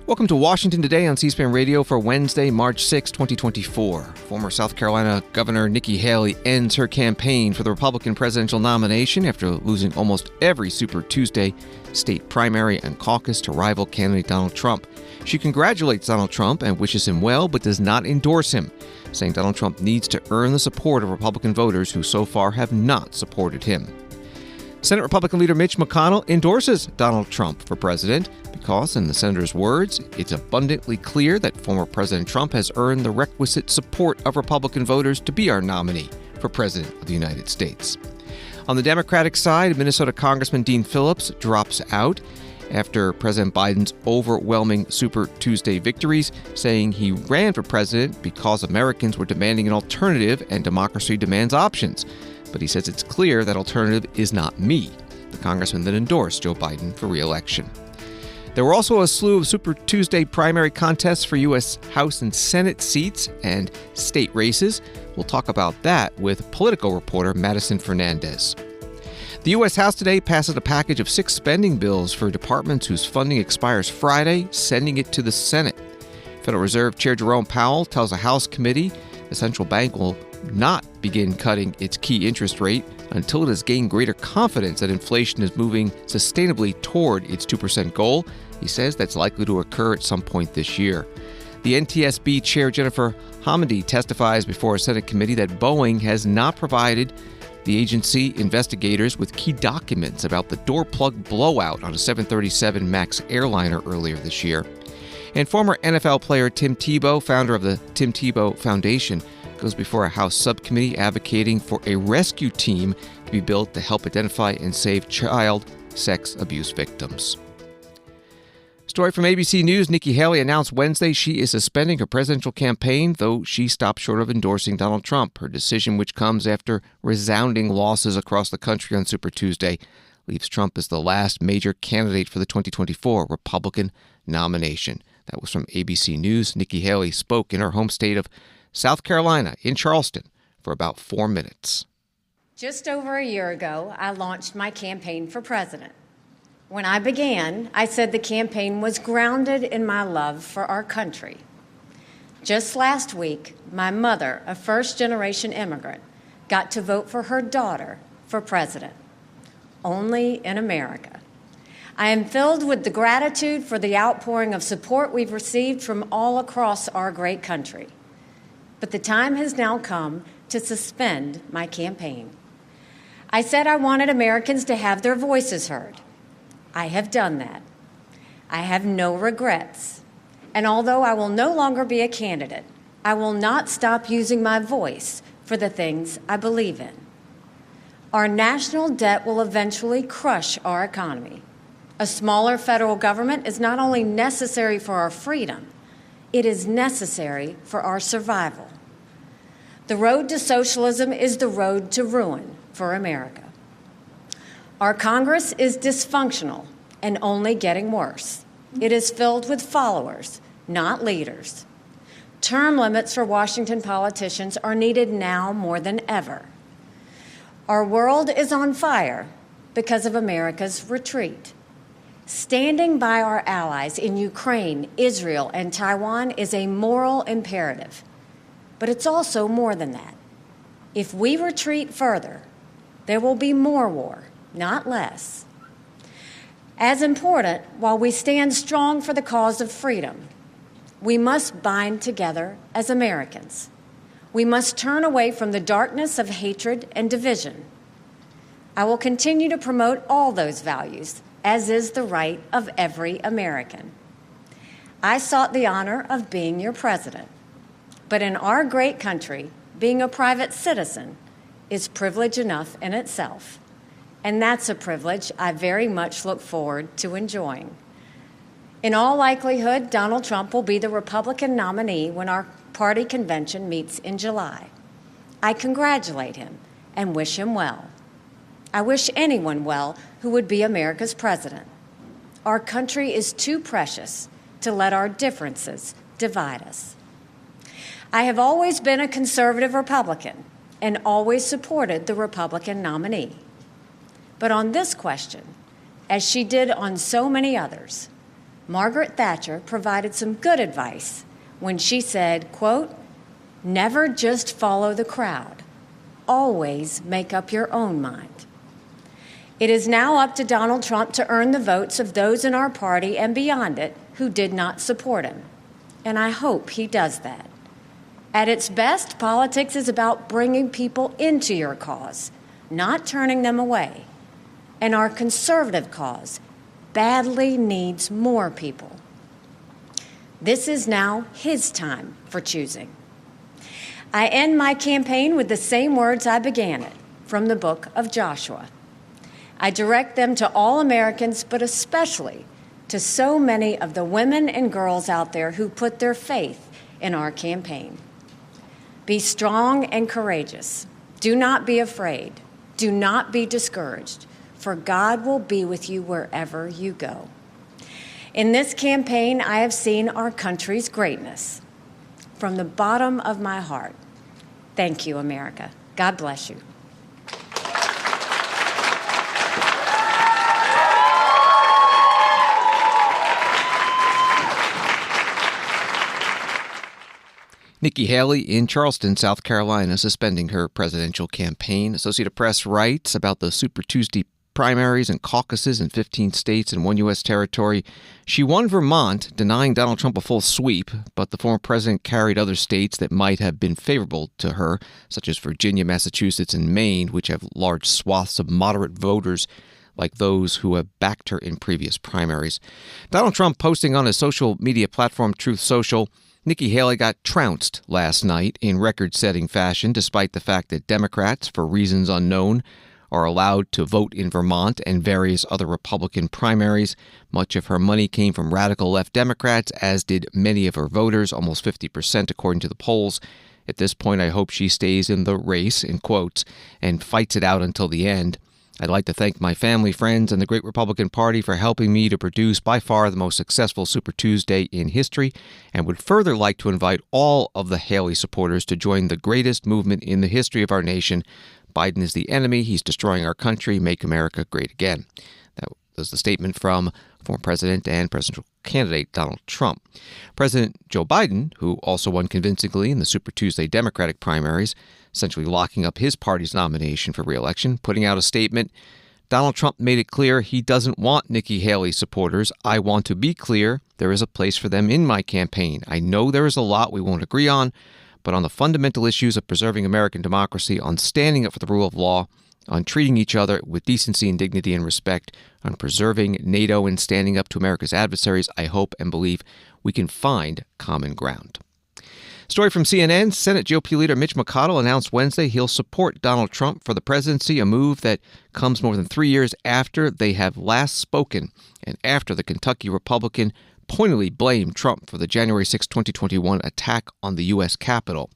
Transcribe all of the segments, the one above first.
Welcome to Washington Today on C-SPAN Radio for Wednesday, March 6, 2024. Former South Carolina Governor Nikki Haley ends her campaign for the Republican presidential nomination after losing almost every Super Tuesday state primary and caucus to rival candidate Donald Trump. She congratulates Donald Trump and wishes him well, but does not endorse him, saying Donald Trump needs to earn the support of Republican voters who so far have not supported him. Senate Republican leader Mitch McConnell endorses Donald Trump for president because, in the senator's words, it's abundantly clear that former President Trump has earned the requisite support of Republican voters to be our nominee for President of the United States. On the Democratic side, Minnesota Congressman Dean Phillips drops out after President Biden's overwhelming Super Tuesday victories, saying he ran for president because Americans were demanding an alternative and democracy demands options. But he says it's clear that alternative is not me. The congressman then endorsed Joe Biden for re-election. There were also a slew of Super Tuesday primary contests for U.S. House and Senate seats and state races. We'll talk about that with political reporter Madison Fernandez. The U.S. House today passes a package of 6 spending bills for departments whose funding expires Friday, sending it to the Senate. Federal Reserve Chair Jerome Powell tells a House committee the central bank will not begin cutting its key interest rate until it has gained greater confidence that inflation is moving sustainably toward its 2% goal. He says that's likely to occur at some point this year. The NTSB Chair Jennifer Hamady testifies before a Senate committee that Boeing has not provided the agency investigators with key documents about the door plug blowout on a 737 MAX airliner earlier this year. And former NFL player Tim Tebow, founder of the Tim Tebow Foundation, goes before a House subcommittee advocating for a rescue team to be built to help identify and save child sex abuse victims. Story from ABC News. Nikki Haley announced Wednesday she is suspending her presidential campaign, though she stopped short of endorsing Donald Trump. Her decision, which comes after resounding losses across the country on Super Tuesday, leaves Trump as the last major candidate for the 2024 Republican nomination. That was from ABC News. Nikki Haley spoke in her home state of South Carolina in Charleston for about 4 minutes. Just over a year ago, I launched my campaign for president. When I began, I said the campaign was grounded in my love for our country. Just last week, my mother, a first-generation immigrant, got to vote for her daughter for president. Only in America. I am filled with the gratitude for the outpouring of support we've received from all across our great country. But the time has now come to suspend my campaign. I said I wanted Americans to have their voices heard. I have done that. I have no regrets. And although I will no longer be a candidate, I will not stop using my voice for the things I believe in. Our national debt will eventually crush our economy. A smaller federal government is not only necessary for our freedom, it is necessary for our survival. The road to socialism is the road to ruin for America. Our Congress is dysfunctional and only getting worse. It is filled with followers, not leaders. Term limits for Washington politicians are needed now more than ever. Our world is on fire because of America's retreat. Standing by our allies in Ukraine, Israel, and Taiwan is a moral imperative. But it's also more than that. If we retreat further, there will be more war, not less. As important, while we stand strong for the cause of freedom, we must bind together as Americans. We must turn away from the darkness of hatred and division. I will continue to promote all those values, as is the right of every American. I sought the honor of being your president. But in our great country, being a private citizen is privilege enough in itself. And that's a privilege I very much look forward to enjoying. In all likelihood, Donald Trump will be the Republican nominee when our party convention meets in July. I congratulate him and wish him well. I wish anyone well who would be America's president. Our country is too precious to let our differences divide us. I have always been a conservative Republican and always supported the Republican nominee. But on this question, as she did on so many others, Margaret Thatcher provided some good advice when she said, quote, "Never just follow the crowd. Always make up your own mind." It is now up to Donald Trump to earn the votes of those in our party and beyond it who did not support him. And I hope he does that. At its best, politics is about bringing people into your cause, not turning them away. And our conservative cause badly needs more people. This is now his time for choosing. I end my campaign with the same words I began it, from the book of Joshua. I direct them to all Americans, but especially to so many of the women and girls out there who put their faith in our campaign. Be strong and courageous. Do not be afraid. Do not be discouraged, for God will be with you wherever you go. In this campaign, I have seen our country's greatness. From the bottom of my heart, thank you, America. God bless you. Nikki Haley in Charleston, South Carolina, suspending her presidential campaign. Associated Press writes about the Super Tuesday primaries and caucuses in 15 states and one U.S. territory. She won Vermont, denying Donald Trump a full sweep, but the former president carried other states that might have been favorable to her, such as Virginia, Massachusetts, and Maine, which have large swaths of moderate voters like those who have backed her in previous primaries. Donald Trump posting on his social media platform Truth Social, Nikki Haley got trounced last night in record-setting fashion, despite the fact that Democrats, for reasons unknown, are allowed to vote in Vermont and various other Republican primaries. Much of her money came from radical left Democrats, as did many of her voters, almost 50% according to the polls. At this point, I hope she stays in the race, in quotes, and fights it out until the end. I'd like to thank my family, friends, and the great Republican Party for helping me to produce by far the most successful Super Tuesday in history, and would further like to invite all of the Haley supporters to join the greatest movement in the history of our nation. Biden is the enemy. He's destroying our country. Make America great again. That was the statement from former President and presidential candidate Donald Trump. President Joe Biden, who also won convincingly in the Super Tuesday Democratic primaries, essentially locking up his party's nomination for reelection, putting out a statement. Donald Trump made it clear he doesn't want Nikki Haley supporters. I want to be clear, there is a place for them in my campaign. I know there is a lot we won't agree on, but on the fundamental issues of preserving American democracy, on standing up for the rule of law, on treating each other with decency and dignity and respect, on preserving NATO and standing up to America's adversaries, I hope and believe we can find common ground. Story from CNN, Senate GOP leader Mitch McConnell announced Wednesday he'll support Donald Trump for the presidency, a move that comes more than 3 years after they have last spoken and after the Kentucky Republican pointedly blamed Trump for the January 6, 2021 attack on the U.S. Capitol.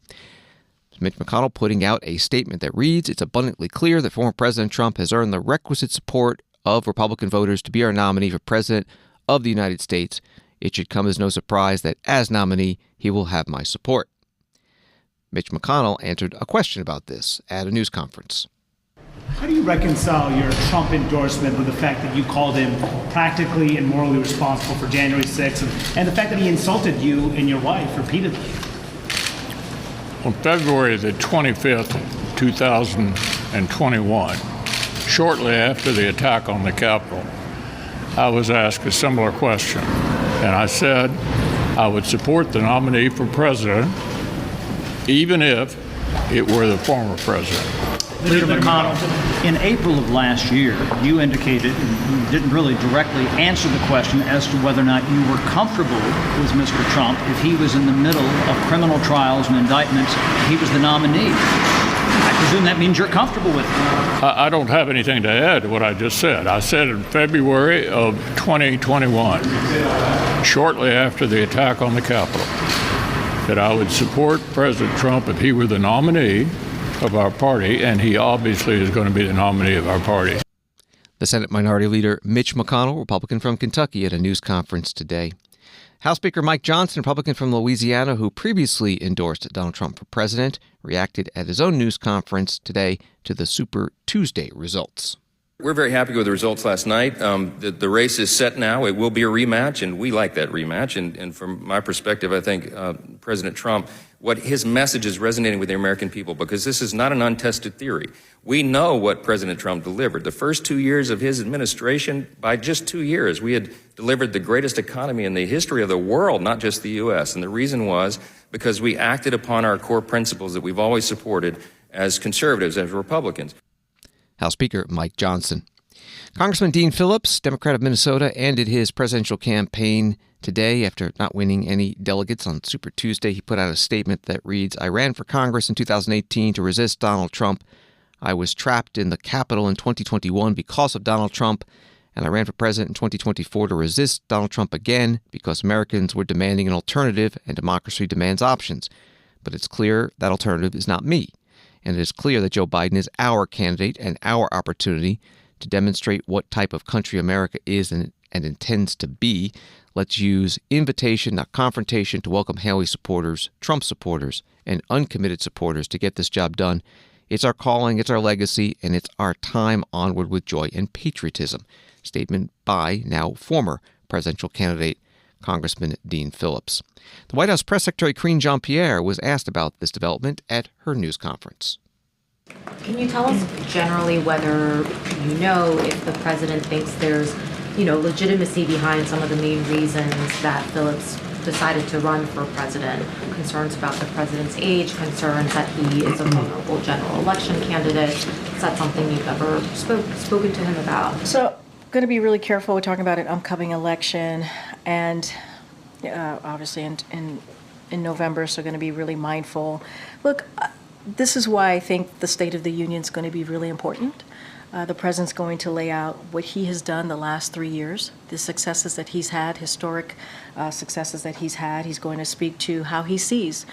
Mitch McConnell putting out a statement that reads, "It's abundantly clear that former President Trump has earned the requisite support of Republican voters to be our nominee for President of the United States. It should come as no surprise that as nominee, he will have my support." Mitch McConnell answered a question about this at a news conference. How do you reconcile your Trump endorsement with the fact that you called him practically and morally responsible for January 6th and the fact that he insulted you and your wife repeatedly? On February the 25th, 2021, shortly after the attack on the Capitol, I was asked a similar question, and I said I would support the nominee for president even if it were the former president. Leader McConnell, in April of last year, you indicated, and you didn't really directly answer the question as to whether or not you were comfortable with Mr. Trump if he was in the middle of criminal trials and indictments, he was the nominee. I presume that means you're comfortable with him. I don't have anything to add to what I just said. I said in February of 2021, shortly after the attack on the Capitol, that I would support President Trump if he were the nominee of our party, and he obviously is going to be the nominee of our party. The Senate Minority Leader Mitch McConnell, Republican from Kentucky, at a news conference today. House Speaker Mike Johnson, Republican from Louisiana, who previously endorsed Donald Trump for president, reacted at his own news conference today to the Super Tuesday results. We're very happy with the results last night. The race is set now. It will be a rematch, and we like that rematch. And from my perspective, I think President Trump, what his message is resonating with the American people, because this is not an untested theory. We know what President Trump delivered. The first 2 years of his administration, by just 2 years, we had delivered the greatest economy in the history of the world, not just the U.S. And the reason was because we acted upon our core principles that we've always supported as conservatives, as Republicans. House Speaker Mike Johnson. Congressman Dean Phillips, Democrat of Minnesota, ended his presidential campaign today after not winning any delegates on Super Tuesday. He put out a statement that reads, "I ran for Congress in 2018 to resist Donald Trump. I was trapped in the Capitol in 2021 because of Donald Trump, and I ran for president in 2024 to resist Donald Trump again because Americans were demanding an alternative, and democracy demands options. But it's clear that alternative is not me. And it is clear that Joe Biden is our candidate and our opportunity to demonstrate what type of country America is and intends to be. Let's use invitation, not confrontation, to welcome Haley supporters, Trump supporters, and uncommitted supporters to get this job done. It's our calling, it's our legacy, and it's our time onward with joy and patriotism." Statement by now former presidential candidate Congressman Dean Phillips. The White House Press Secretary Karine Jean-Pierre was asked about this development at her news conference. Can you tell us generally whether you know if the president thinks there's, legitimacy behind some of the main reasons that Phillips decided to run for president? Concerns about the president's age, concerns that he is a vulnerable general election candidate. Is that something you've ever spoken to him about? So, going to be really careful. We're talking about an upcoming election, and obviously in November, so going to be really mindful. Look, this is why I think the State of the Union is going to be really important. The president's going to lay out what he has done the last 3 years, the successes that he's had, historic successes that he's had. He's going to speak to how he sees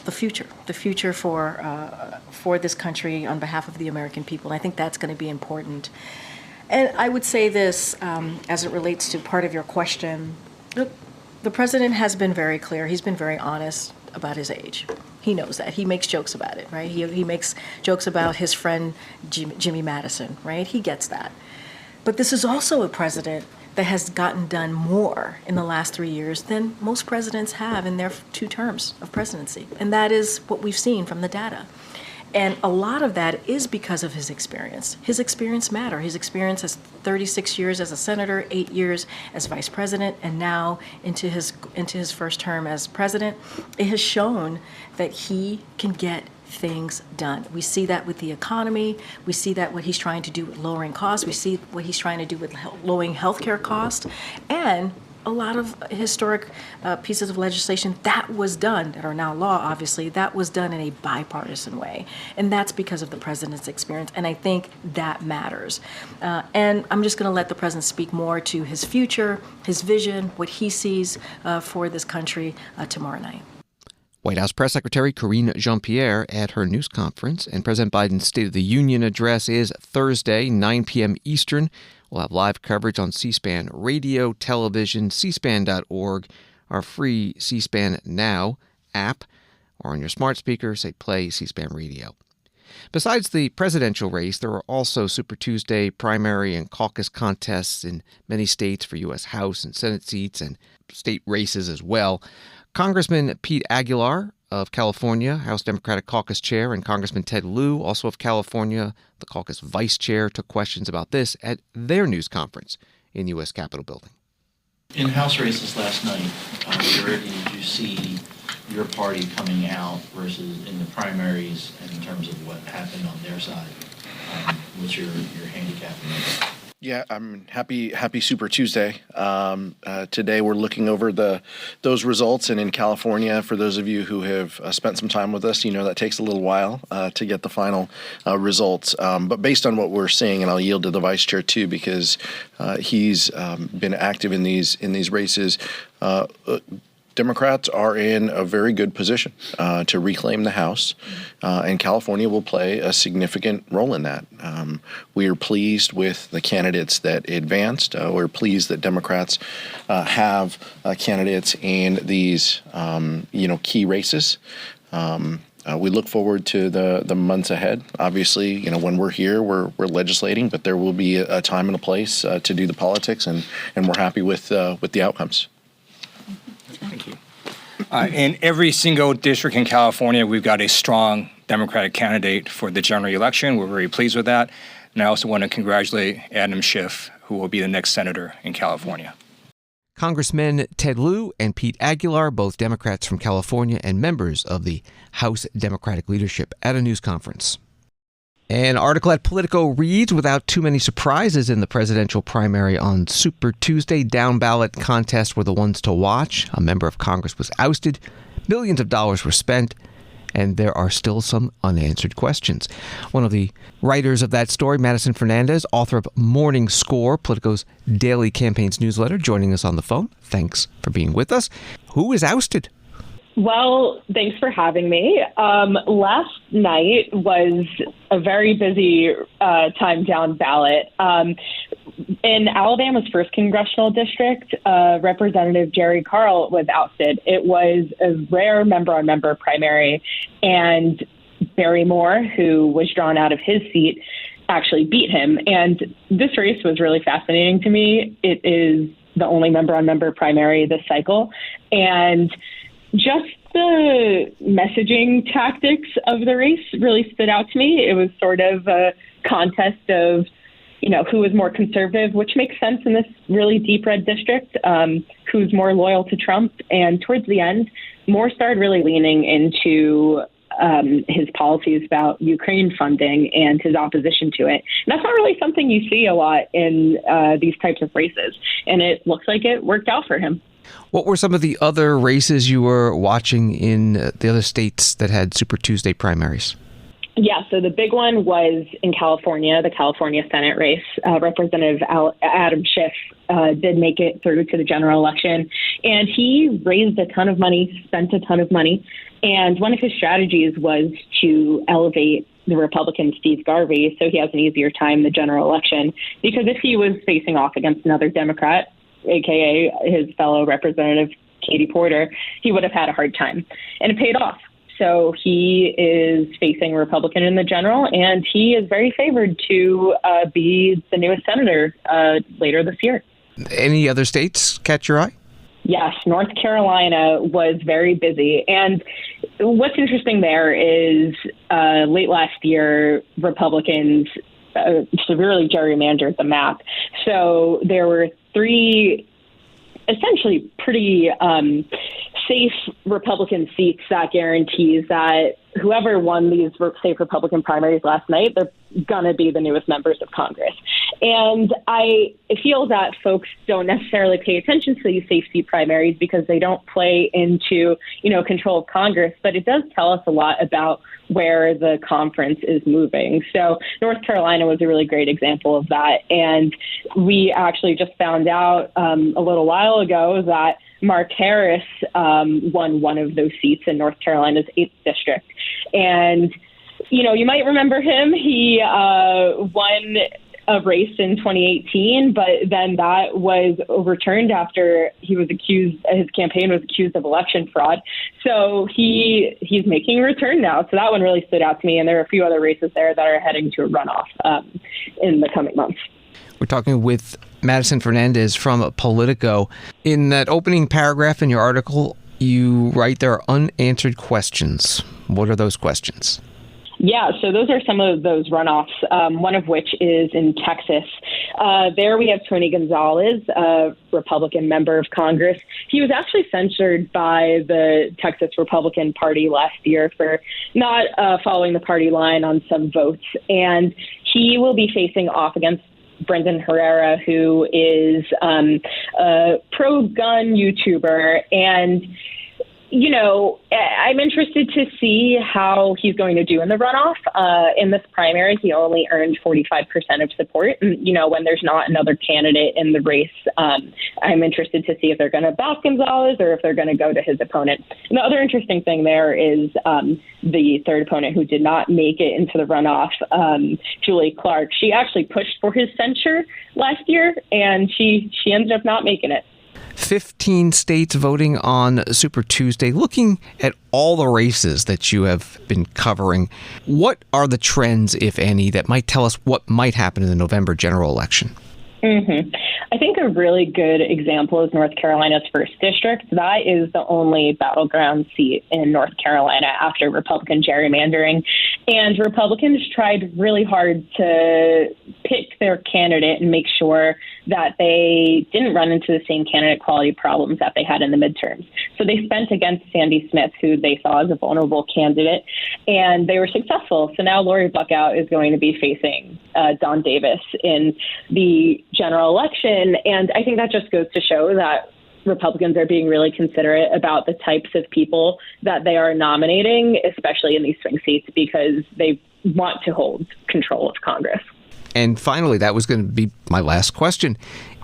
the future for this country on behalf of the American people. And I think that's going to be important. And I would say this as it relates to part of your question. Look, the president has been very clear. He's been very honest about his age. He knows that. He makes jokes about it, right? He makes jokes about his friend Jimmy Madison, right? He gets that. But this is also a president that has gotten done more in the last 3 years than most presidents have in their 2 terms of presidency. And that is what we've seen from the data. And a lot of that is because of his experience. His experience matters. His experience as 36 years as a senator, 8 years as vice president, and now into his first term as president. It has shown that he can get things done. We see that with the economy. We see that what he's trying to do with lowering costs. We see what he's trying to do with lowering healthcare costs, and a lot of historic pieces of legislation that was done, that are now law, obviously, that was done in a bipartisan way. And that's because of the president's experience. And I think that matters. And I'm just going to let the president speak more to his future, his vision, what he sees for this country tomorrow night. White House Press Secretary Karine Jean-Pierre at her news conference. And President Biden's State of the Union address is Thursday, 9 p.m. Eastern. We'll have live coverage on C-SPAN radio, television, cspan.org, our free C-SPAN Now app, or on your smart speaker, say play C-SPAN radio. Besides the presidential race, there are also Super Tuesday primary and caucus contests in many states for U.S. House and Senate seats and state races as well. Congressman Pete Aguilar of California, House Democratic Caucus Chair, and Congressman Ted Lieu, also of California, the caucus vice chair, took questions about this at their news conference in U.S. Capitol Building. In House races last night, where did you see your party coming out versus in the primaries, and in terms of what happened on their side? What's your handicap in that? Yeah, I'm happy Super Tuesday. Today we're looking over those results, and in California, for those of you who have spent some time with us, you know that takes a little while to get the final results. But based on what we're seeing, and I'll yield to the vice chair too, because he's been active in these races. Democrats are in a very good position to reclaim the House, and California will play a significant role in that. We are pleased with the candidates that advanced. We're pleased that Democrats have candidates in these, key races. We look forward to the months ahead. Obviously, when we're here, we're legislating, but there will be a time and a place to do the politics, and we're happy with the outcomes. Thank you. In every single district in California, we've got a strong Democratic candidate for the general election. We're very pleased with that. And I also want to congratulate Adam Schiff, who will be the next senator in California. Congressmen Ted Lieu and Pete Aguilar, both Democrats from California and members of the House Democratic leadership at a news conference. An article at Politico reads, without too many surprises in the presidential primary on Super Tuesday, down-ballot contests were the ones to watch. A member of Congress was ousted, millions of dollars were spent, and there are still some unanswered questions. One of the writers of that story, Madison Fernandez, author of Morning Score, Politico's daily campaigns newsletter, joining us on the phone. Thanks for being with us. Who is ousted? Well, thanks for having me. Last night was a very busy time down ballot. In Alabama's 1st Congressional District, Representative Jerry Carl was ousted. It was a rare member-on-member primary, and Barry Moore, who was drawn out of his seat, actually beat him. And this race was really fascinating to me. It is the only member-on-member primary this cycle. And just the messaging tactics of the race really stood out to me. It was sort of a contest of, who was more conservative, which makes sense in this really deep red district, who's more loyal to Trump. And towards the end, Moore started really leaning into his policies about Ukraine funding and his opposition to it. And that's not really something you see a lot in these types of races. And it looks like it worked out for him. What were some of the other races you were watching in the other states that had Super Tuesday primaries? Yeah, so the big one was in California, the California Senate race. Representative Adam Schiff did make it through to the general election, and he raised a ton of money, spent a ton of money, and one of his strategies was to elevate the Republican Steve Garvey so he has an easier time in the general election, because if he was facing off against another Democrat, a.k.a. his fellow Representative Katie Porter, he would have had a hard time. And it paid off. So he is facing a Republican in the general, and he is very favored to be the newest senator later this year. Any other states catch your eye? Yes, North Carolina was very busy. And what's interesting there is late last year, Republicans severely gerrymandered the map. So there were 3 essentially pretty safe Republican seats that guarantees that whoever won these safe Republican primaries last night, they're going to be the newest members of Congress. And I feel that folks don't necessarily pay attention to these safe seat primaries because they don't play into, control of Congress, but it does tell us a lot about where the conference is moving. So North Carolina was a really great example of that. And we actually just found out a little while ago that Mark Harris won one of those seats in North Carolina's 8th district. And, you might remember him. He won a race in 2018, but then that was overturned after his campaign was accused of election fraud. So he's making a return now. So that one really stood out to me. And there are a few other races there that are heading to a runoff in the coming months. We're talking with Madison Fernandez from Politico. In that opening paragraph in your article, you write there are unanswered questions. What are those questions? Yeah, so those are some of those runoffs, one of which is in Texas. There we have Tony Gonzalez, a Republican member of Congress. He was actually censured by the Texas Republican Party last year for not following the party line on some votes. And he will be facing off against Brendan Herrera, who is a pro-gun YouTuber. And I'm interested to see how he's going to do in the runoff. In this primary, he only earned 45% of support. And, when there's not another candidate in the race, I'm interested to see if they're going to back Gonzalez or if they're going to go to his opponent. And the other interesting thing there is the third opponent who did not make it into the runoff, Julie Clark. She actually pushed for his censure last year, and she ended up not making it. 15 states voting on Super Tuesday. Looking at all the races that you have been covering, what are the trends, if any, that might tell us what might happen in the November general election? I think a really good example is North Carolina's 1st District. That is the only battleground seat in North Carolina after Republican gerrymandering. And Republicans tried really hard to pick their candidate and make sure that they didn't run into the same candidate quality problems that they had in the midterms. So they spent against Sandy Smith, who they saw as a vulnerable candidate, and they were successful. So now Lori Buckout is going to be facing Don Davis in the general election. And I think that just goes to show that Republicans are being really considerate about the types of people that they are nominating, especially in these swing seats, because they want to hold control of Congress. And finally, that was going to be my last question.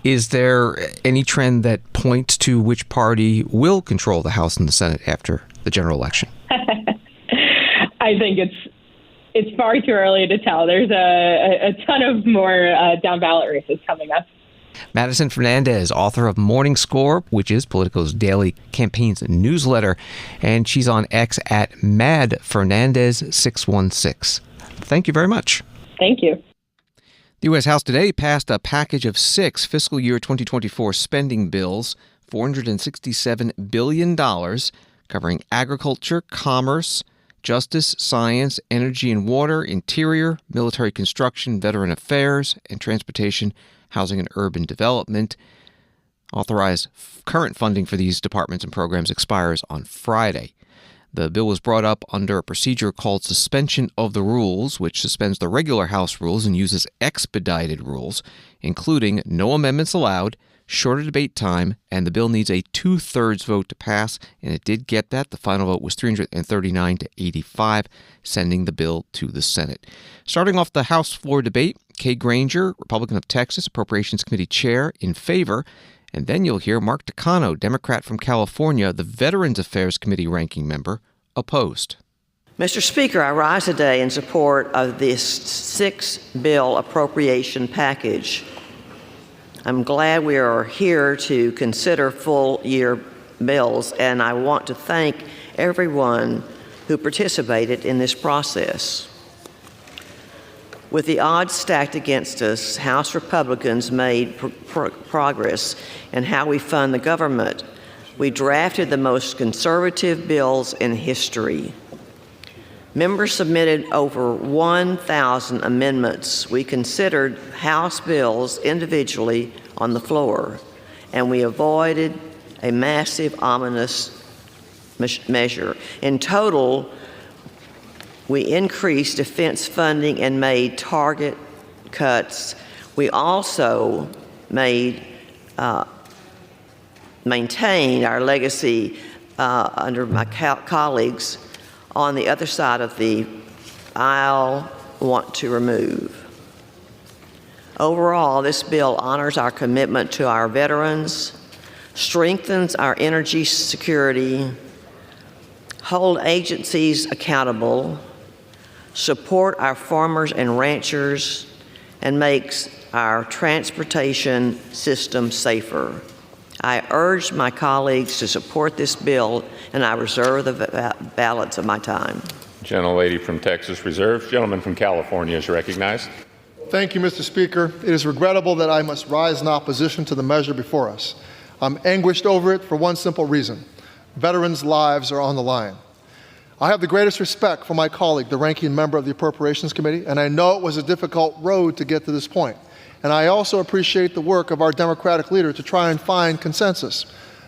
Is there any trend that points to which party will control the House and the Senate after the general election? I think it's far too early to tell. There's a ton of more down ballot races coming up. Madison Fernandez, author of Morning Score, which is Politico's daily campaigns newsletter, and she's on X at MadFernandez616. Thank you very much. Thank you. The U.S. House today passed a package of 6 fiscal year 2024 spending bills, $467 billion, covering agriculture, commerce, justice, science, energy and water, interior, military construction, veteran affairs, and transportation, housing and urban development. Authorized current funding for these departments and programs expires on Friday. The bill was brought up under a procedure called suspension of the rules, which suspends the regular House rules and uses expedited rules, including no amendments allowed, shorter debate time, and the bill needs a 2/3 vote to pass, and it did get that. The final vote was 339 to 85, sending the bill to the Senate. Starting off the House floor debate, Kay Granger, Republican of Texas, Appropriations Committee Chair, in favor. And then you'll hear Mark Takano, Democrat from California, the Veterans Affairs Committee ranking member, opposed. Mr. Speaker, I rise today in support of this 6-bill appropriation package. I'm glad we are here to consider full-year bills, and I want to thank everyone who participated in this process. With the odds stacked against us, House Republicans made progress in how we fund the government. We drafted the most conservative bills in history. Members submitted over 1,000 amendments. We considered House bills individually on the floor, and we avoided a massive omnibus measure. In total, we increased defense funding and made target cuts. We also maintained our legacy under my colleagues on the other side of the aisle want to remove. Overall, this bill honors our commitment to our veterans, strengthens our energy security, hold agencies accountable, support our farmers and ranchers, and makes our transportation system safer. I urge my colleagues to support this bill, and I reserve the balance of my time. Gentlelady from Texas reserves. Gentleman from California is recognized. Thank you, Mr. Speaker. It is regrettable that I must rise in opposition to the measure before us. I'm anguished over it for one simple reason. Veterans' lives are on the line. I have the greatest respect for my colleague, the ranking member of the Appropriations Committee, and I know it was a difficult road to get to this point. And I also appreciate the work of our Democratic leader to try and find consensus.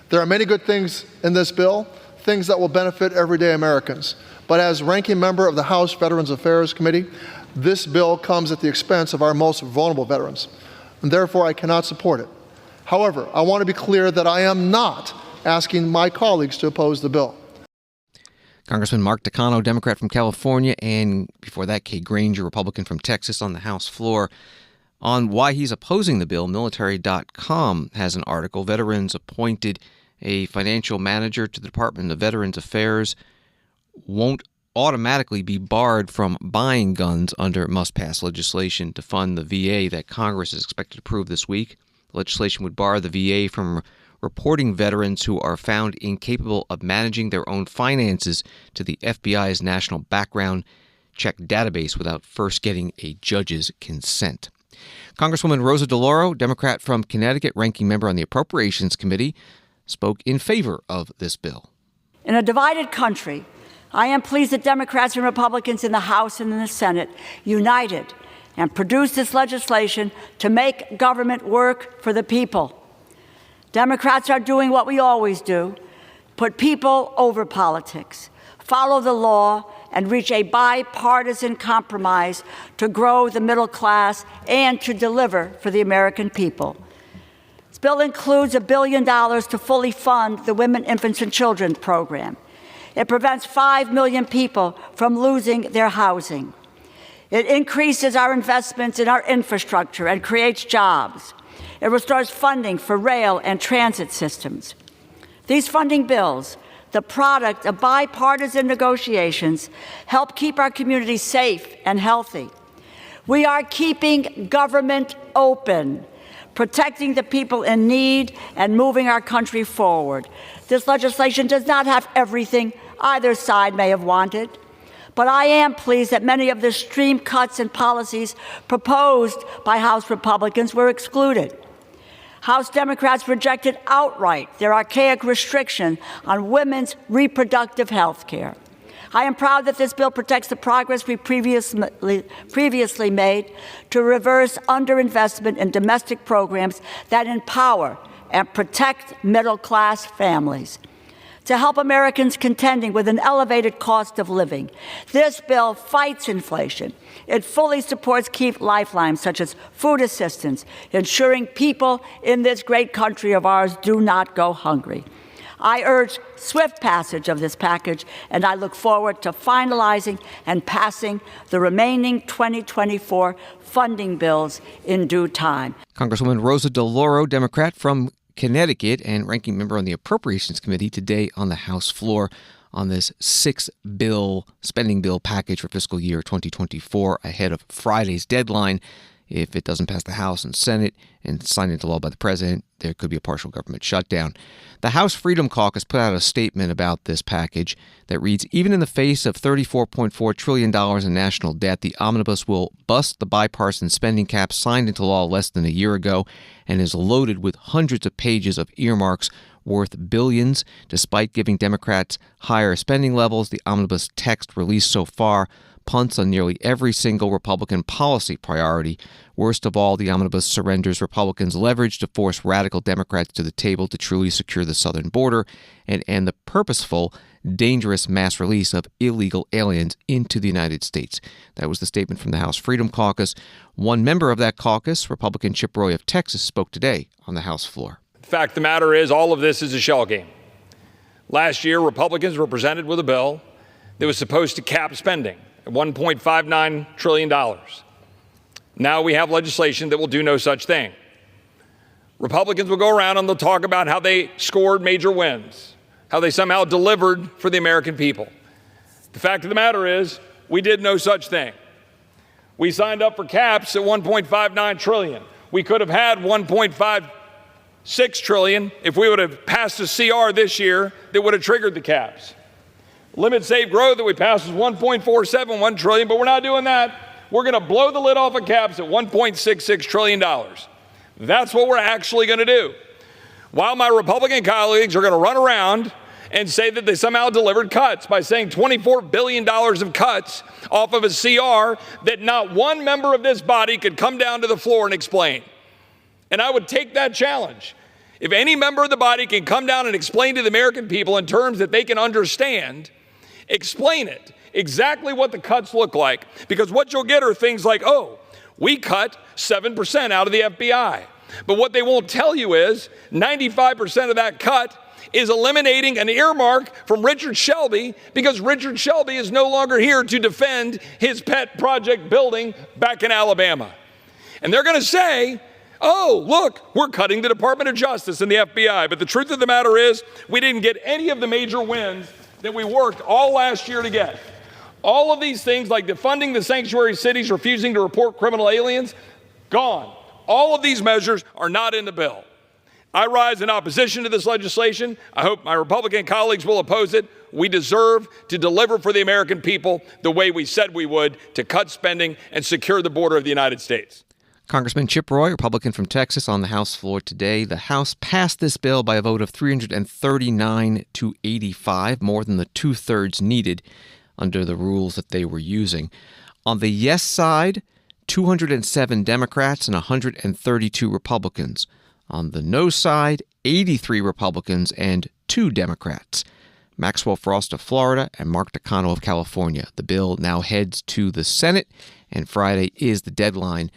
There are many good things in this bill, things that will benefit everyday Americans. But as ranking member of the House Veterans Affairs Committee, this bill comes at the expense of our most vulnerable veterans, and therefore I cannot support it. However, I want to be clear that I am not asking my colleagues to oppose the bill. Congressman Mark Takano, Democrat from California, and before that, Kay Granger, Republican from Texas, on the House floor. On why he's opposing the bill, Military.com has an article. Veterans appointed a financial manager to the Department of Veterans Affairs won't automatically be barred from buying guns under must-pass legislation to fund the VA that Congress is expected to approve this week. The legislation would bar the VA from reporting veterans who are found incapable of managing their own finances to the FBI's National Background Check database without first getting a judge's consent. Congresswoman Rosa DeLauro, Democrat from Connecticut, ranking member on the Appropriations Committee, spoke in favor of this bill. In a divided country, I am pleased that Democrats and Republicans in the House and in the Senate united and produced this legislation to make government work for the people. Democrats are doing what we always do, put people over politics, follow the law, and reach a bipartisan compromise to grow the middle class and to deliver for the American people. This bill includes $1 billion to fully fund the Women, Infants, and Children program. It prevents 5 million people from losing their housing. It increases our investments in our infrastructure and creates jobs. It restores funding for rail and transit systems. These funding bills, the product of bipartisan negotiations, help keep our communities safe and healthy. We are keeping government open, protecting the people in need, and moving our country forward. This legislation does not have everything either side may have wanted, but I am pleased that many of the extreme cuts and policies proposed by House Republicans were excluded. House Democrats rejected outright their archaic restriction on women's reproductive health care. I am proud that this bill protects the progress we previously made to reverse underinvestment in domestic programs that empower and protect middle-class families. To help Americans contending with an elevated cost of living, this bill fights inflation. It fully supports key lifelines such as food assistance, ensuring people in this great country of ours do not go hungry. I urge swift passage of this package, and I look forward to finalizing and passing the remaining 2024 funding bills in due time. Congresswoman Rosa DeLauro, Democrat from Connecticut and ranking member on the Appropriations Committee, today on the House floor on this $6 spending bill package for fiscal year 2024 ahead of Friday's deadline. If it doesn't pass the House and Senate and signed into law by the president, there could be a partial government shutdown. The House Freedom Caucus put out a statement about this package that reads, even in the face of $34.4 trillion in national debt, the omnibus will bust the bipartisan spending cap signed into law less than a year ago and is loaded with hundreds of pages of earmarks worth billions. Despite giving Democrats higher spending levels, the omnibus text released so far punts on nearly every single Republican policy priority. Worst of all, the omnibus surrenders Republicans' leverage to force radical Democrats to the table to truly secure the southern border and end the purposeful, dangerous mass release of illegal aliens into the United States. That was the statement from the House Freedom Caucus. One member of that caucus, Republican Chip Roy of Texas, spoke today on the House floor. The fact of the matter is, all of this is a shell game. Last year, Republicans were presented with a bill that was supposed to cap spending at $1.59 trillion. Now we have legislation that will do no such thing. Republicans will go around and they'll talk about how they scored major wins, how they somehow delivered for the American people. The fact of the matter is, we did no such thing. We signed up for caps at $1.59 trillion. We could have had $1.56 trillion if we would have passed a CR this year that would have triggered the caps. Limit safe growth that we passed was $1.471 trillion, but we're not doing that. We're going to blow the lid off of caps at $1.66 trillion. That's what we're actually going to do. While my Republican colleagues are going to run around and say that they somehow delivered cuts by saying $24 billion of cuts off of a CR that not one member of this body could come down to the floor and explain. And I would take that challenge. If any member of the body can come down and explain to the American people in terms that they can understand, explain it, exactly what the cuts look like. Because what you'll get are things like, oh, we cut 7% out of the FBI. But what they won't tell you is 95% of that cut is eliminating an earmark from Richard Shelby because Richard Shelby is no longer here to defend his pet project building back in Alabama. And they're going to say, oh, look, we're cutting the Department of Justice and the FBI. But the truth of the matter is, we didn't get any of the major wins that we worked all last year to get. All of these things, like defunding the sanctuary cities, refusing to report criminal aliens, gone. All of these measures are not in the bill. I rise in opposition to this legislation. I hope my Republican colleagues will oppose it. We deserve to deliver for the American people the way we said we would, to cut spending and secure the border of the United States. Congressman Chip Roy, Republican from Texas, on the House floor today. The House passed this bill by a vote of 339 to 85, more than the two-thirds needed under the rules that they were using. On the yes side, 207 Democrats and 132 Republicans. On the no side, 83 Republicans and 2 Democrats. Maxwell Frost of Florida and Mark Takano of California. The bill now heads to the Senate, and Friday is the deadline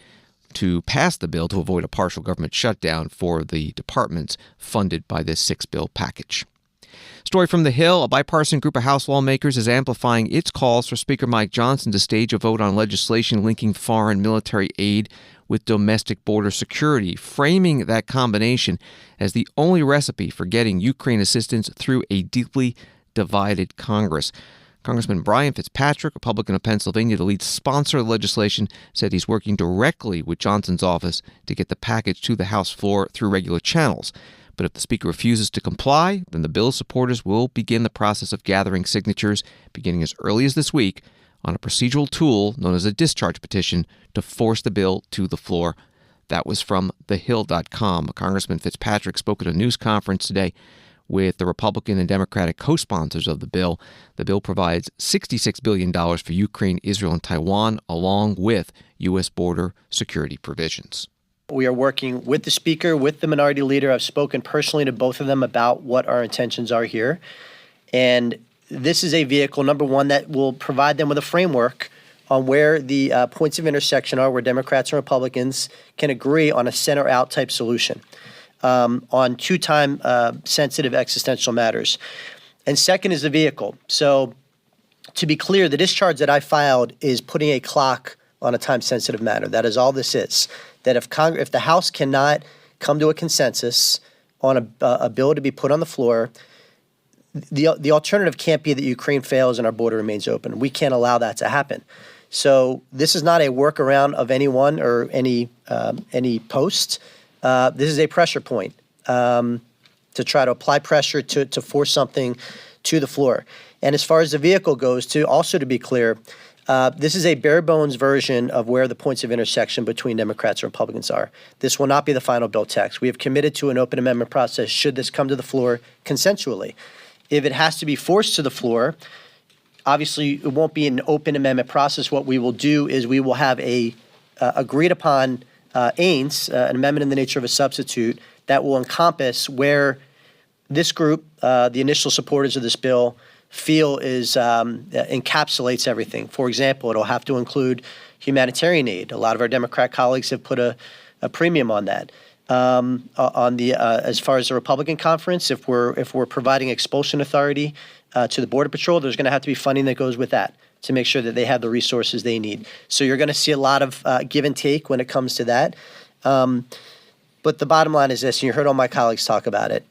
to pass the bill to avoid a partial government shutdown for the departments funded by this 6-bill package. Story from the Hill, a bipartisan group of House lawmakers is amplifying its calls for Speaker Mike Johnson to stage a vote on legislation linking foreign military aid with domestic border security, framing that combination as the only recipe for getting Ukraine assistance through a deeply divided Congress. Congressman Brian Fitzpatrick, Republican of Pennsylvania, the lead sponsor of the legislation, said he's working directly with Johnson's office to get the package to the House floor through regular channels. But if the Speaker refuses to comply, then the bill's supporters will begin the process of gathering signatures, beginning as early as this week, on a procedural tool known as a discharge petition to force the bill to the floor. That was from thehill.com. Congressman Fitzpatrick spoke at a news conference today with the Republican and Democratic co-sponsors of the bill. The bill provides $66 billion for Ukraine, Israel, and Taiwan, along with U.S. border security provisions. We are working with the Speaker, with the Minority Leader. I've spoken personally to both of them about what our intentions are here. And this is a vehicle, number one, that will provide them with a framework on where the points of intersection are, where Democrats and Republicans can agree on a center-out type solution on two-time sensitive existential matters. And second is the vehicle. So to be clear, the discharge that I filed is putting a clock on a time-sensitive matter. That is all this is. That if the House cannot come to a consensus on a bill to be put on the floor, the alternative can't be that Ukraine fails and our border remains open. We can't allow that to happen. So this is not a workaround of anyone or any post. This is a pressure point to try to apply pressure to force something to the floor. And as far as the vehicle goes, to be clear, this is a bare bones version of where the points of intersection between Democrats and Republicans are. This will not be the final bill text. We have committed to an open amendment process should this come to the floor consensually. If it has to be forced to the floor, obviously it won't be an open amendment process. What we will do is we will have a agreed upon AINS, an amendment in the nature of a substitute, that will encompass where this group, the initial supporters of this bill, feel encapsulates everything. For example, it'll have to include humanitarian aid. A lot of our Democrat colleagues have put a premium on that. As far as the Republican conference, if we're providing expulsion authority to the Border Patrol, there's going to have to be funding that goes with that to make sure that they have the resources they need. So you're going to see a lot of give and take when it comes to that. But the bottom line is this, and you heard all my colleagues talk about it.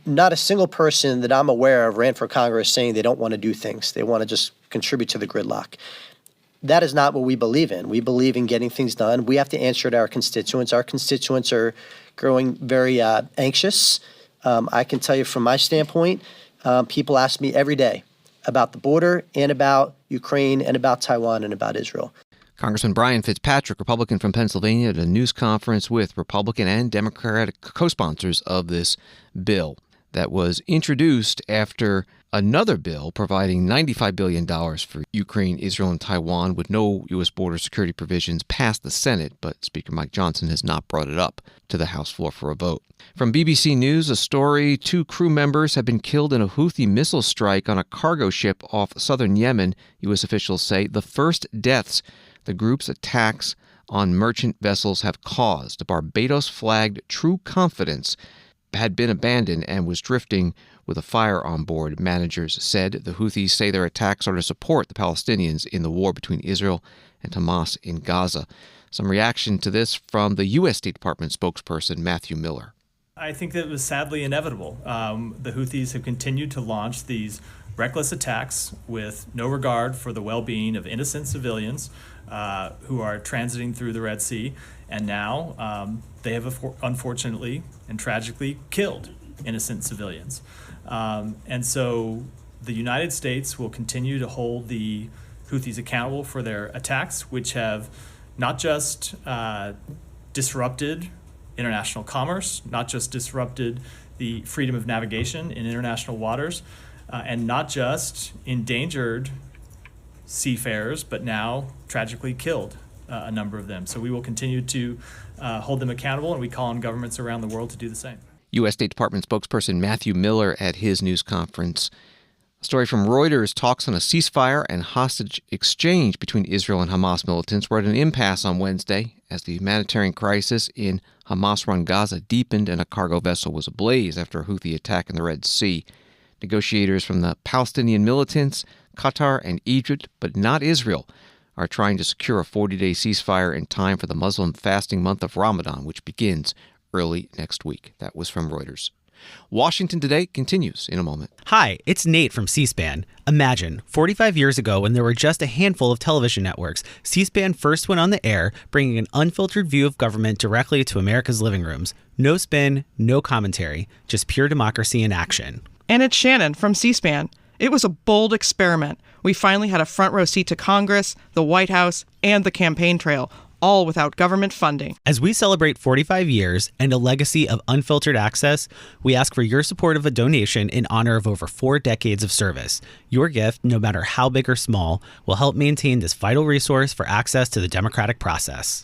Not a single person that I'm aware of ran for Congress saying they don't want to do things. They want to just contribute to the gridlock. That is not what we believe in. We believe in getting things done. We have to answer to our constituents. Our constituents are growing very anxious. I can tell you from my standpoint, people ask me every day about the border and about Ukraine and about Taiwan and about Israel. Congressman Brian Fitzpatrick, Republican from Pennsylvania, at a news conference with Republican and Democratic co-sponsors of this bill that was introduced after another bill providing $95 billion for Ukraine, Israel, and Taiwan with no U.S. border security provisions passed the Senate, but Speaker Mike Johnson has not brought it up to the House floor for a vote. From BBC News, a story: 2 crew members have been killed in a Houthi missile strike on a cargo ship off southern Yemen, U.S. officials say. The first deaths the group's attacks on merchant vessels have caused. The Barbados-flagged True Confidence had been abandoned and was drifting with a fire on board, managers said. The Houthis say their attacks are to support the Palestinians in the war between Israel and Hamas in Gaza. Some reaction to this from the U.S. State Department spokesperson Matthew Miller. I think that it was sadly inevitable. The Houthis have continued to launch these reckless attacks with no regard for the well-being of innocent civilians who are transiting through the Red Sea. And now they have unfortunately and tragically killed innocent civilians. And so the United States will continue to hold the Houthis accountable for their attacks, which have not just disrupted international commerce, not just disrupted the freedom of navigation in international waters, and not just endangered seafarers, but now tragically killed a number of them. So we will continue to hold them accountable, and we call on governments around the world to do the same. U.S. State Department spokesperson Matthew Miller at his news conference. A story from Reuters: talks on a ceasefire and hostage exchange between Israel and Hamas militants were at an impasse on Wednesday as the humanitarian crisis in Hamas-run Gaza deepened and a cargo vessel was ablaze after a Houthi attack in the Red Sea. Negotiators from the Palestinian militants, Qatar, and Egypt, but not Israel, are trying to secure a 40-day ceasefire in time for the Muslim fasting month of Ramadan, which begins early next week. That was from Reuters. Washington Today continues in a moment. Hi, it's Nate from C-SPAN. Imagine, 45 years ago, when there were just a handful of television networks, C-SPAN first went on the air, bringing an unfiltered view of government directly to America's living rooms. No spin, no commentary, just pure democracy in action. And it's Shannon from C-SPAN. It was a bold experiment. We finally had a front row seat to Congress, the White House, and the campaign trail, all without government funding. As we celebrate 45 years and a legacy of unfiltered access, we ask for your support of a donation in honor of over 4 decades of service. Your gift, no matter how big or small, will help maintain this vital resource for access to the democratic process.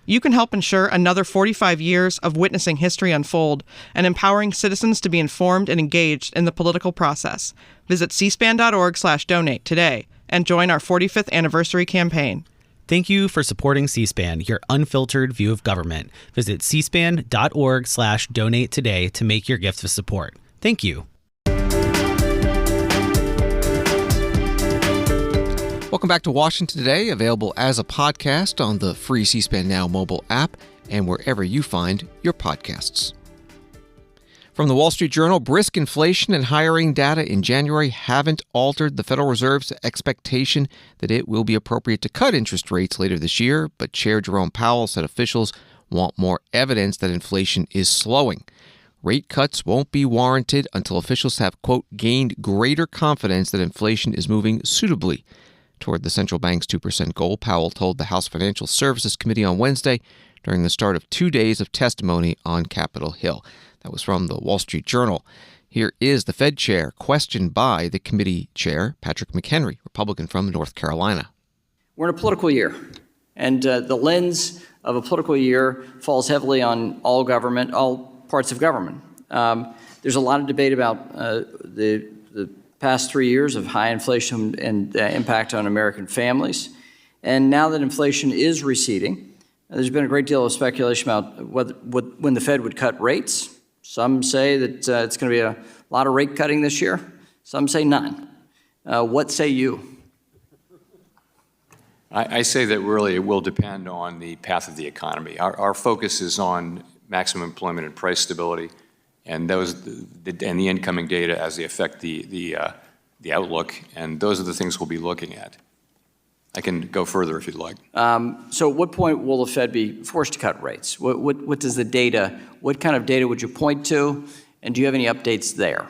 You can help ensure another 45 years of witnessing history unfold and empowering citizens to be informed and engaged in the political process. Visit cspan.org/donate today and join our 45th anniversary campaign. Thank you for supporting C-SPAN, your unfiltered view of government. Visit cspan.org/donate today to make your gift of support. Thank you. Welcome back to Washington Today, available as a podcast on the free C-SPAN Now mobile app and wherever you find your podcasts. From the Wall Street Journal, brisk inflation and hiring data in January haven't altered the Federal Reserve's expectation that it will be appropriate to cut interest rates later this year, but Chair Jerome Powell said officials want more evidence that inflation is slowing. Rate cuts won't be warranted until officials have, quote, gained greater confidence that inflation is moving suitably toward the central bank's 2% goal, Powell told the House Financial Services Committee on Wednesday during the start of 2 days of testimony on Capitol Hill. That was from the Wall Street Journal. Here is the Fed chair questioned by the committee chair, Patrick McHenry, Republican from North Carolina. We're in a political year, and the lens of a political year falls heavily on all government, all parts of government. There's a lot of debate about the past 3 years of high inflation and impact on American families. And now that inflation is receding, there's been a great deal of speculation about when the Fed would cut rates. Some say that it's going to be a lot of rate cutting this year. Some say none. What say you? I say that really it will depend on the path of the economy. Our focus is on maximum employment and price stability, and the incoming data as they affect the outlook, and those are the things we'll be looking at. I can go further if you'd like. So at what point will the Fed be forced to cut rates? What does the data, what kind of data would you point to, and do you have any updates there?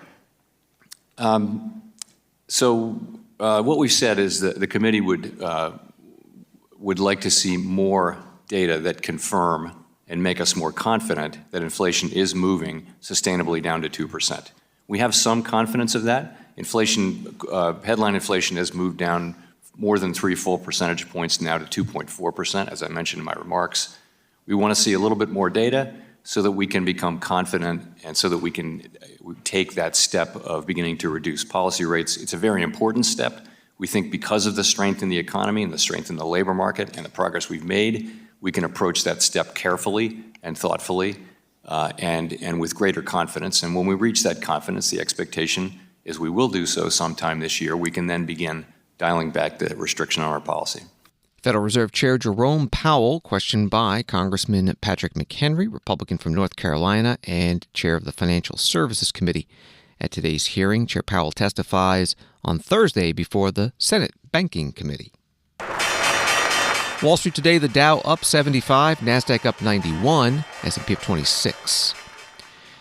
What we've said is that the committee would like to see more data that confirm and make us more confident that inflation is moving sustainably down to 2%. We have some confidence of that. Inflation, headline inflation has moved down more than 3 full percentage points now to 2.4%, as I mentioned in my remarks. We want to see a little bit more data so that we can become confident and so that we can take that step of beginning to reduce policy rates. It's a very important step. We think because of the strength in the economy and the strength in the labor market and the progress we've made, we can approach that step carefully and thoughtfully and with greater confidence. And when we reach that confidence, the expectation is we will do so sometime this year. We can then begin dialing back the restriction on our policy. Federal Reserve Chair Jerome Powell, questioned by Congressman Patrick McHenry, Republican from North Carolina and chair of the Financial Services Committee. At today's hearing, Chair Powell testifies on Thursday before the Senate Banking Committee. Wall Street today, the Dow up 75, NASDAQ up 91, S&P up 26.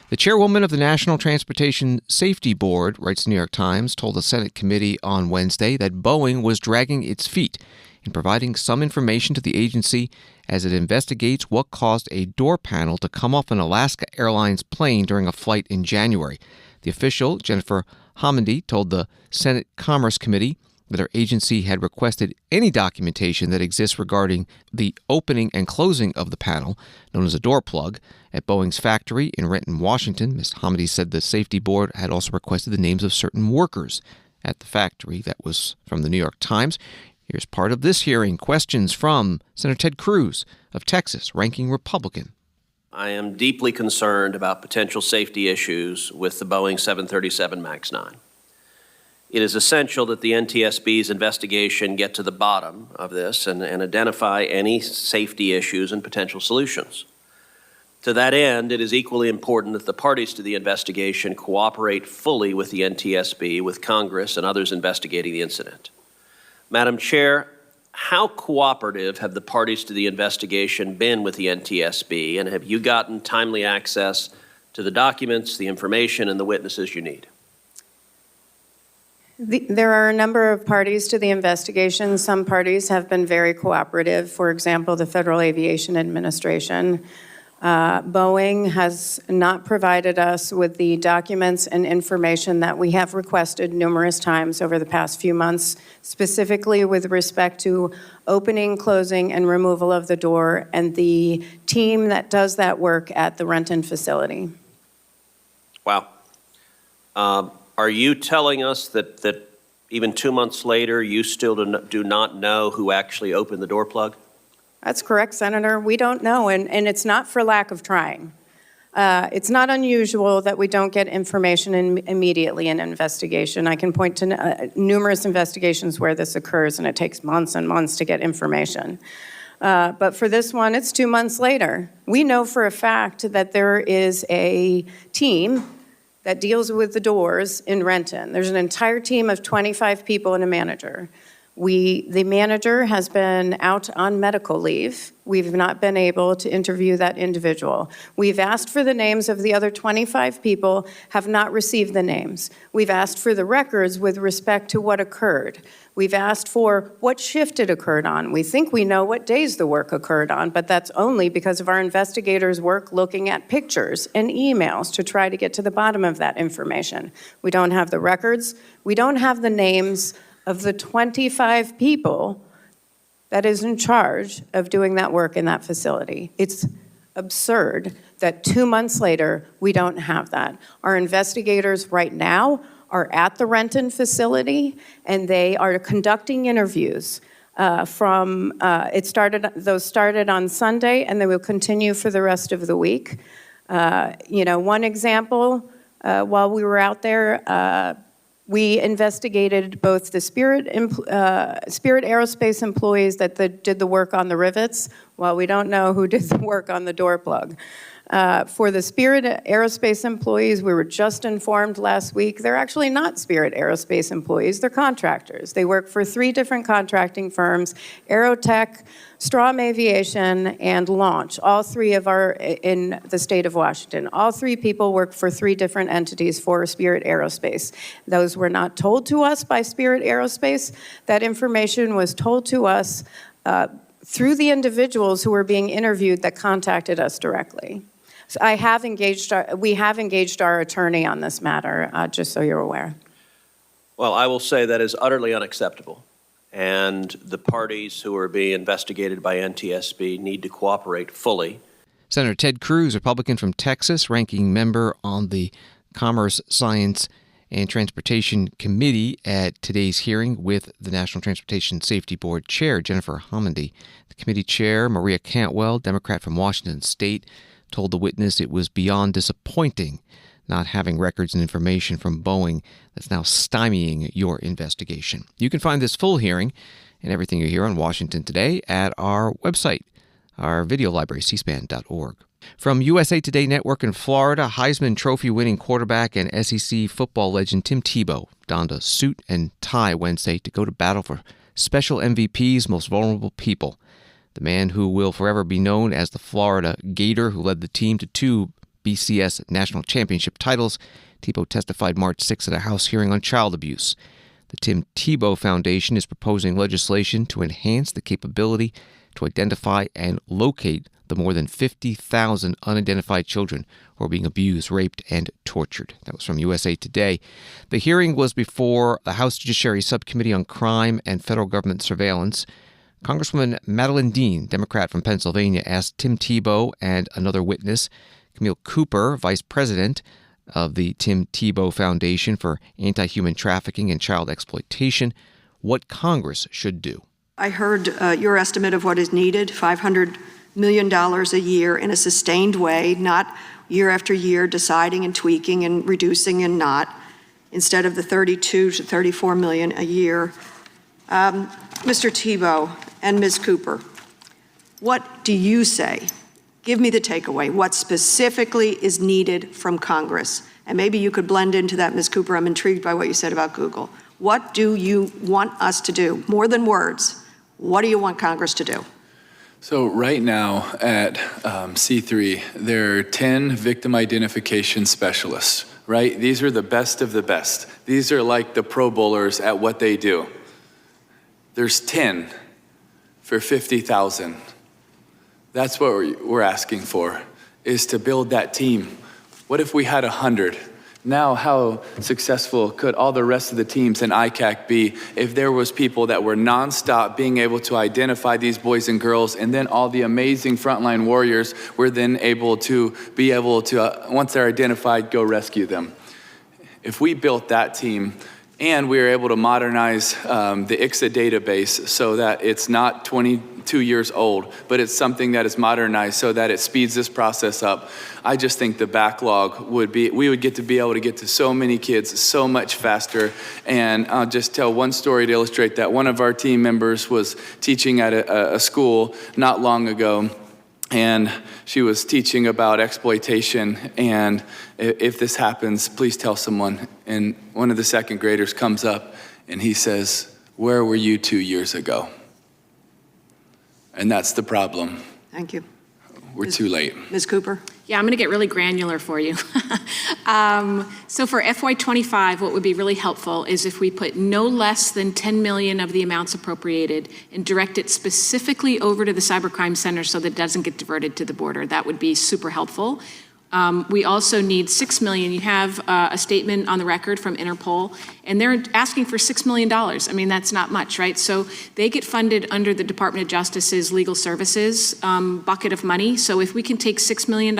The chairwoman of the National Transportation Safety Board, writes the New York Times, told the Senate committee on Wednesday that Boeing was dragging its feet in providing some information to the agency as it investigates what caused a door panel to come off an Alaska Airlines plane during a flight in January. The official, Jennifer Homendy, told the Senate Commerce Committee that her agency had requested any documentation that exists regarding the opening and closing of the panel, known as a door plug, at Boeing's factory in Renton, Washington. Ms. Homendy said the safety board had also requested the names of certain workers at the factory. That was from the New York Times. Here's part of this hearing. Questions from Senator Ted Cruz of Texas, ranking Republican. I am deeply concerned about potential safety issues with the Boeing 737 MAX 9. It is essential that the NTSB's investigation get to the bottom of this and identify any safety issues and potential solutions. To that end, it is equally important that the parties to the investigation cooperate fully with the NTSB, with Congress, and others investigating the incident. Madam Chair, how cooperative have the parties to the investigation been with the NTSB, and have you gotten timely access to the documents, the information, and the witnesses you need? There are a number of parties to the investigation. Some parties have been very cooperative. For example, the Federal Aviation Administration. Boeing has not provided us with the documents and information that we have requested numerous times over the past few months, specifically with respect to opening, closing, and removal of the door, and the team that does that work at the Renton facility. Wow. Are you telling us that even 2 months later, you still do not know who actually opened the door plug? That's correct, Senator. We don't know, and it's not for lack of trying. It's not unusual that we don't get information immediately in an investigation. I can point to numerous investigations where this occurs, and it takes months and months to get information. But for this one, it's 2 months later. We know for a fact that there is a team that deals with the doors in Renton. There's an entire team of 25 people and a manager. The manager has been out on medical leave. We've not been able to interview that individual. We've asked for the names of the other 25 people, have not received the names. We've asked for the records with respect to what occurred. We've asked for what shift it occurred on. We think we know what days the work occurred on, but that's only because of our investigators' work looking at pictures and emails to try to get to the bottom of that information. We don't have the records. We don't have the names of the 25 people that is in charge of doing that work in that facility. It's absurd that 2 months later, we don't have that. Our investigators right now are at the Renton facility, and they are conducting interviews those started on Sunday, and they will continue for the rest of the week. One example, while we were out there, we investigated both the Spirit Aerospace employees that did the work on the rivets, while we don't know who did the work on the door plug. For the Spirit Aerospace employees, we were just informed last week, they're actually not Spirit Aerospace employees, they're contractors. They work for 3 different contracting firms, Aerotech, Strom Aviation, and Launch. All 3 are in the state of Washington. All 3 people work for 3 different entities for Spirit Aerospace. Those were not told to us by Spirit Aerospace. That information was told to us through the individuals who were being interviewed that contacted us directly. So we have engaged our attorney on this matter, just so you're aware. Well, I will say that is utterly unacceptable. And the parties who are being investigated by NTSB need to cooperate fully. Senator Ted Cruz, Republican from Texas, ranking member on the Commerce, Science, and Transportation Committee at today's hearing with the National Transportation Safety Board Chair, Jennifer Homendy. The committee chair, Maria Cantwell, Democrat from Washington State, told the witness it was beyond disappointing not having records and information from Boeing that's now stymieing your investigation. You can find this full hearing and everything you hear on Washington Today at our website, our video library, cspan.org. From USA Today Network in Florida, Heisman Trophy-winning quarterback and SEC football legend Tim Tebow donned a suit and tie Wednesday to go to battle for special MVP's most vulnerable people. The man who will forever be known as the Florida Gator, who led the team to 2 BCS national championship titles. Tebow testified March 6 at a House hearing on child abuse. The Tim Tebow Foundation is proposing legislation to enhance the capability to identify and locate the more than 50,000 unidentified children who are being abused, raped, and tortured. That was from USA Today. The hearing was before the House Judiciary Subcommittee on Crime and Federal Government Surveillance. Congresswoman Madeleine Dean, Democrat from Pennsylvania, asked Tim Tebow and another witness, Camille Cooper, vice president of the Tim Tebow Foundation for Anti-Human Trafficking and Child Exploitation, what Congress should do. I heard your estimate of what is needed, $500 million a year in a sustained way, not year after year deciding and tweaking and reducing and not, instead of the 32 to 34 million a year. Mr. Tebow and Ms. Cooper, what do you say? Give me the takeaway. What specifically is needed from Congress? And maybe you could blend into that, Ms. Cooper. I'm intrigued by what you said about Google. What do you want us to do? More than words, what do you want Congress to do? So right now at C3, there are 10 victim identification specialists, right? These are the best of the best. These are like the Pro Bowlers at what they do. There's 10 for 50,000. That's what we're asking for, is to build that team. What if we had 100? Now, how successful could all the rest of the teams in ICAC be if there was people that were nonstop being able to identify these boys and girls, and then all the amazing frontline warriors were then able to once they're identified, go rescue them. If we built that team, and we were able to modernize the ICSA database so that it's not 22 years old, but it's something that is modernized so that it speeds this process up. I just think the backlog we would get to be able to get to so many kids so much faster. And I'll just tell one story to illustrate that. One of our team members was teaching at a school not long ago, and she was teaching about exploitation, and if this happens, please tell someone. And one of the second graders comes up and he says, "Where were you 2 years ago?" And that's the problem. Thank you. We're too late. Ms. Cooper? Yeah, I'm going to get really granular for you. So for FY25, what would be really helpful is if we put no less than 10 million of the amounts appropriated and direct it specifically over to the cybercrime center so that it doesn't get diverted to the border. That would be super helpful. We also need 6 million. You have a statement on the record from Interpol, and they're asking for $6 million. I mean, that's not much, right? So they get funded under the Department of Justice's legal services bucket of money. So if we can take $6 million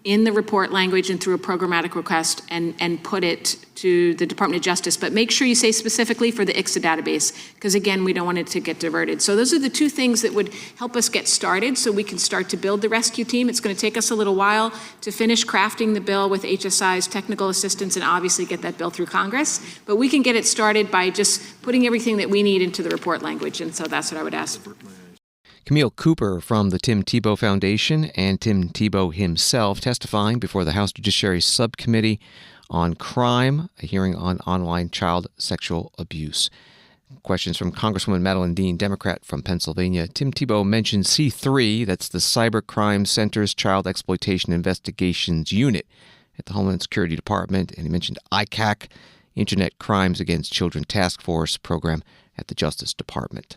in the report language and through a programmatic request and put it to the Department of Justice, but make sure you say specifically for the ICSA database, because again, we don't want it to get diverted. So those are the two things that would help us get started so we can start to build the rescue team. It's going to take us a little while to finish crafting the bill with HSI's technical assistance and obviously get that bill through Congress, but we can get it started by just putting everything that we need into the report language, and so that's what I would ask. Camille Cooper from the Tim Tebow Foundation and Tim Tebow himself testifying before the House Judiciary Subcommittee on Crime, a hearing on online child sexual abuse. Questions from Congresswoman Madeleine Dean, Democrat from Pennsylvania. Tim Tebow mentioned C3, that's the Cybercrime Center's Child Exploitation Investigations Unit at the Homeland Security Department, and he mentioned ICAC, Internet Crimes Against Children Task Force program at the Justice Department.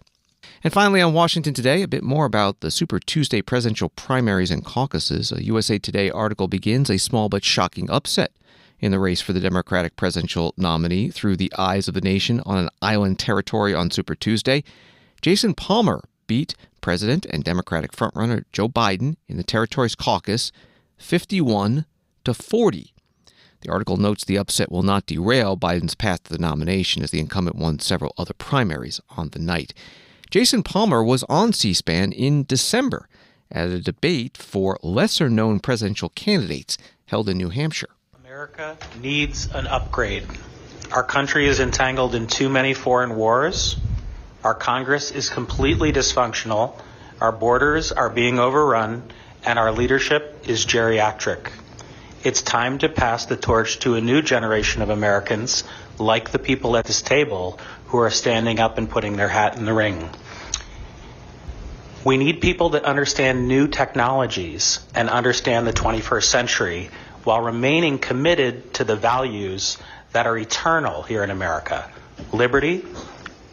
And finally, on Washington Today, a bit more about the Super Tuesday presidential primaries and caucuses. A USA Today article begins a small but shocking upset in the race for the Democratic presidential nominee through the eyes of the nation on an island territory on Super Tuesday. Jason Palmer beat President and Democratic frontrunner Joe Biden in the territory's caucus 51-40. The article notes the upset will not derail Biden's path to the nomination as the incumbent won several other primaries on the night. Jason Palmer was on C-SPAN in December at a debate for lesser-known presidential candidates held in New Hampshire. America needs an upgrade. Our country is entangled in too many foreign wars. Our Congress is completely dysfunctional. Our borders are being overrun, and our leadership is geriatric. It's time to pass the torch to a new generation of Americans, like the people at this table, who are standing up and putting their hat in the ring. We need people that understand new technologies and understand the 21st century while remaining committed to the values that are eternal here in America: liberty,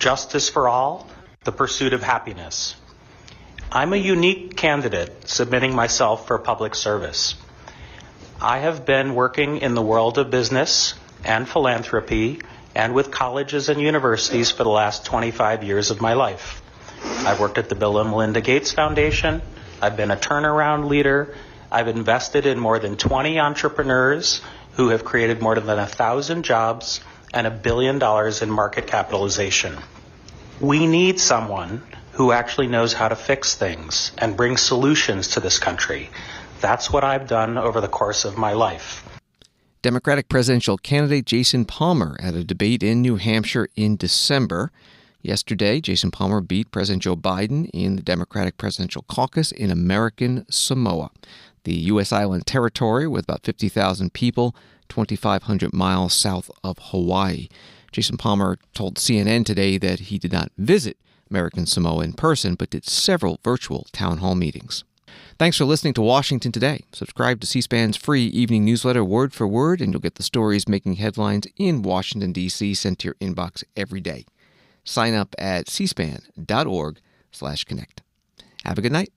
justice for all, the pursuit of happiness. I'm a unique candidate submitting myself for public service. I have been working in the world of business and philanthropy and with colleges and universities for the last 25 years of my life. I've worked at the Bill and Melinda Gates Foundation. I've been a turnaround leader. I've invested in more than 20 entrepreneurs who have created more than 1,000 jobs and $1 billion in market capitalization. We need someone who actually knows how to fix things and bring solutions to this country. That's what I've done over the course of my life. Democratic presidential candidate Jason Palmer at a debate in New Hampshire in December. Yesterday, Jason Palmer beat President Joe Biden in the Democratic presidential caucus in American Samoa, the U.S. island territory with about 50,000 people, 2,500 miles south of Hawaii. Jason Palmer told CNN today that he did not visit American Samoa in person, but did several virtual town hall meetings. Thanks for listening to Washington Today. Subscribe to C-SPAN's free evening newsletter word for word, and you'll get the stories making headlines in Washington, D.C. sent to your inbox every day. Sign up at cspan.org/connect. Have a good night.